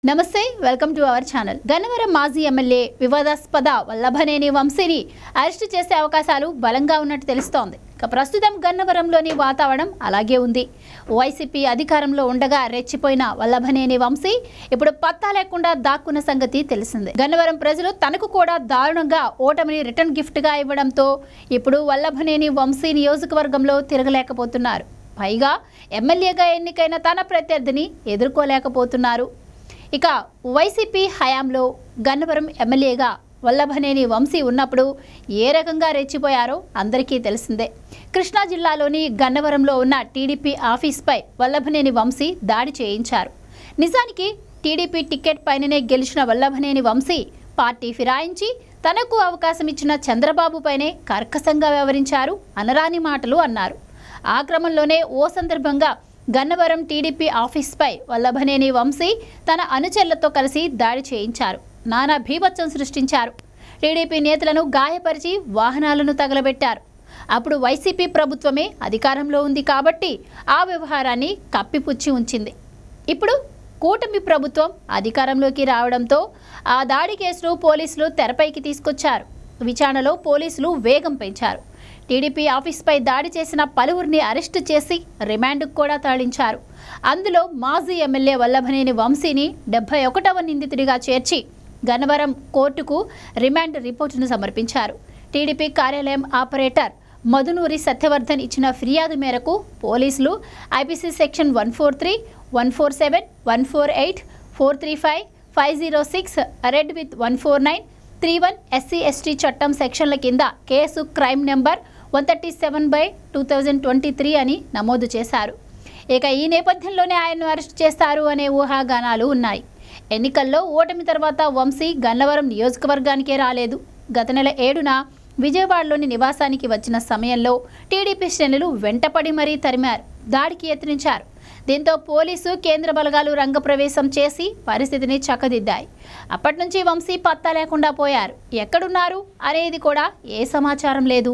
నమస్తే welcome to our channel. Gannavaram మాజీ MLA వివాదాస్పద వల్లభనేని వంశీని అరెస్ట్ చేసే అవకాశాలు బలంగా ఉన్నట్టు తెలుస్తోంది. ప్రస్తుతం గన్నవరంలోని వాతావరణం అలాగే ఉంది. వైసీపీ అధికారంలో ఉండగా రెచ్చిపోయిన వల్లభనేని వంశీ ఇప్పుడు పత్తా లేకుండా దాక్కున్న సంగతి తెలిసిందే. గన్నవరం ప్రజలు తనకు కూడా దారుణంగా ఓటమిని రిటర్న్ గిఫ్ట్గా ఇవ్వడంతో ఇప్పుడు వల్లభనేని వంశీ నియోజకవర్గంలో తిరగలేకపోతున్నారు. పైగా ఎమ్మెల్యేగా ఎన్నికైన తన ప్రత్యర్థిని ఎదుర్కోలేకపోతున్నారు. ఇక వైసీపీ హయాంలో గన్నవరం ఎమ్మెల్యేగా వల్లభనేని వంశీ ఉన్నప్పుడు ఏ రకంగా రెచ్చిపోయారో అందరికీ తెలిసిందే. కృష్ణా జిల్లాలోని గన్నవరంలో ఉన్న టీడీపీ ఆఫీస్పై వల్లభనేని వంశీ దాడి చేయించారు. నిజానికి టీడీపీ టికెట్ పైననే గెలిచిన వల్లభనేని వంశీ పార్టీ ఫిరాయించి తనకు అవకాశం ఇచ్చిన చంద్రబాబు పైనే కర్కశంగా వ్యవహరించారు, అనరాని మాటలు అన్నారు. ఆ క్రమంలోనే ఓ సందర్భంగా గన్నవరం టీడీపీ ఆఫీస్పై వల్లభనేని వంశీ తన అనుచరులతో కలిసి దాడి చేయించారు. నానా భీభత్సం సృష్టించారు. టీడీపీ నేతలను గాయపరిచి వాహనాలను తగలబెట్టారు. అప్పుడు వైసీపీ ప్రభుత్వమే అధికారంలో ఉంది కాబట్టి ఆ వ్యవహారాన్ని కప్పిపుచ్చి ఉంచింది. ఇప్పుడు కూటమి ప్రభుత్వం అధికారంలోకి రావడంతో ఆ దాడి కేసును పోలీసులు తెరపైకి తీసుకొచ్చారు. విచారణలో పోలీసులు వేగం పెంచారు. టీడీపీ ఆఫీస్పై దాడి చేసిన పలువురిని అరెస్టు చేసి రిమాండ్కు కూడా తరలించారు. అందులో మాజీ ఎమ్మెల్యే వల్లభనేని వంశీని 71వ నిందితుడిగా చేర్చి గన్నవరం కోర్టుకు రిమాండ్ రిపోర్టును సమర్పించారు. టీడీపీ కార్యాలయం ఆపరేటర్ మధునూరి సత్యవర్ధన్ ఇచ్చిన ఫిర్యాదు మేరకు పోలీసులు IPC section 143, 147, 148, 435, 506, red with 149, 31 SC/ST చట్టం సెక్షన్ల కింద కేసు క్రైమ్ నెంబర్ 137/2023 అని నమోదు చేశారు. ఇక ఈ నేపథ్యంలోనే ఆయన్ను అరెస్ట్ చేస్తారు అనే ఊహాగానాలు ఉన్నాయి. ఎన్నికల్లో ఓటమి తర్వాత వంశీ గన్నవరం నియోజకవర్గానికే రాలేదు. గత నెల 7న విజయవాడలోని నివాసానికి వచ్చిన సమయంలో టీడీపీ శ్రేణులు వెంటపడి మరీ తరిమారు, దాడికి యత్నించారు. దీంతో పోలీసు కేంద్ర బలగాలు రంగప్రవేశం చేసి పరిస్థితిని చక్కదిద్దాయి. అప్పటి నుంచి వంశీ పత్తా లేకుండా పోయారు. ఎక్కడున్నారు అనేది కూడా ఏ సమాచారం లేదు.